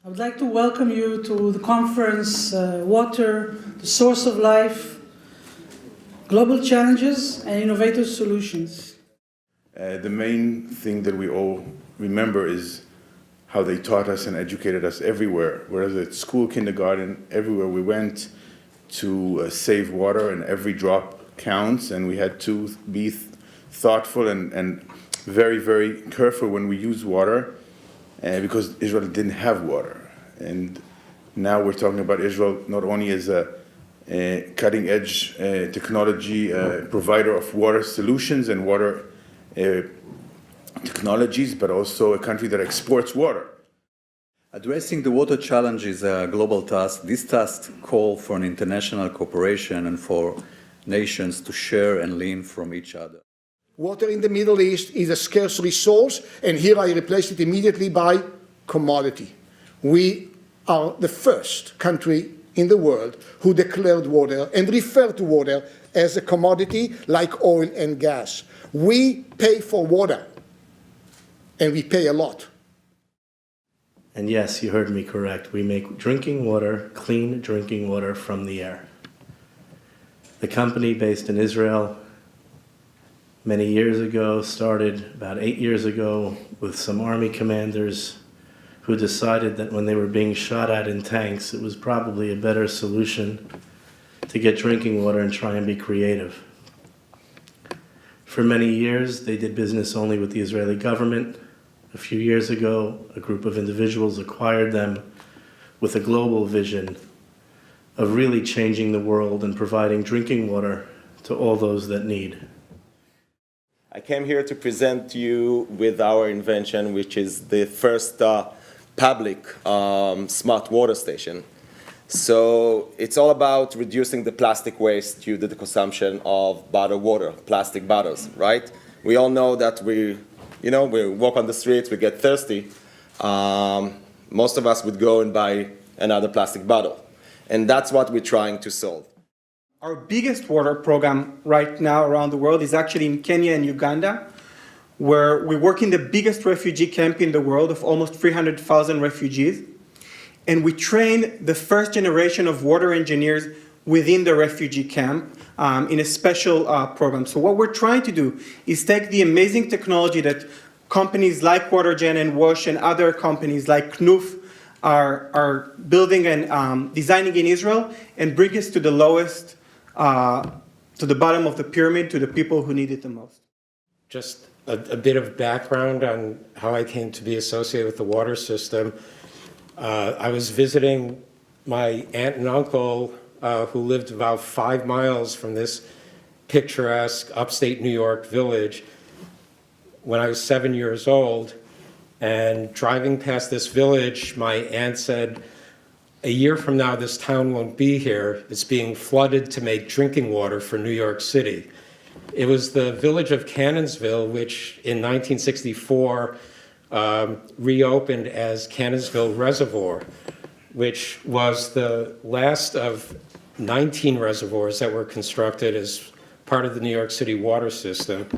I would like to welcome you to the conference, Water, the Source of Life, Global Challenges and Innovative Solutions. The main thing that we all remember is how they taught us and educated us everywhere, whether it's school, kindergarten, everywhere we went to save water, and every drop counts, and we had to be thoughtful and very, very careful when we use water. Because Israel didn't have water. And now we're talking about Israel not only as a cutting-edge technology provider of water solutions and water technologies, but also a country that exports water. Addressing the water challenge is a global task. This task calls for an international cooperation and for nations to share and learn from each other. Water in the Middle East is a scarce resource, and here I replace it immediately by commodity. We are the first country in the world who declared water and referred to water as a commodity like oil and gas. We pay for water, and we pay a lot. And yes, you heard me correct. We make drinking water, clean drinking water from the air. The company based in Israel many years ago, started about 8 years ago with some army commanders who decided that when they were being shot at in tanks, it was probably a better solution to get drinking water and try and be creative. For many years, they did business only with the Israeli government. A few years ago, a group of individuals acquired them with a global vision of really changing the world and providing drinking water to all those that need. I came here to present to you with our invention, which is the first public smart water station. So it's all about reducing the plastic waste due to the consumption of bottled water, plastic bottles, right? We all know that we walk on the streets, we get thirsty. Most of us would go and buy another plastic bottle. And that's what we're trying to solve. Our biggest water program right now around the world is actually in Kenya and Uganda, where we work in the biggest refugee camp in the world of almost 300,000 refugees. And we train the first generation of water engineers within the refugee camp in a special program. So what we're trying to do is take the amazing technology that companies like WaterGen and Wash and other companies like Knuf are building and designing in Israel and bring us to the lowest to the bottom of the pyramid, to the people who need it the most. Just a bit of background on how I came to be associated with the water system. I was visiting my aunt and uncle who lived about 5 miles from this picturesque upstate New York village when I was 7 years old. And driving past this village, my aunt said, "A year from now, this town won't be here. It's being flooded to make drinking water for New York City." It was the village of Cannonsville, which in 1964 reopened as Cannonsville Reservoir, which was the last of 19 reservoirs that were constructed as part of the New York City water system.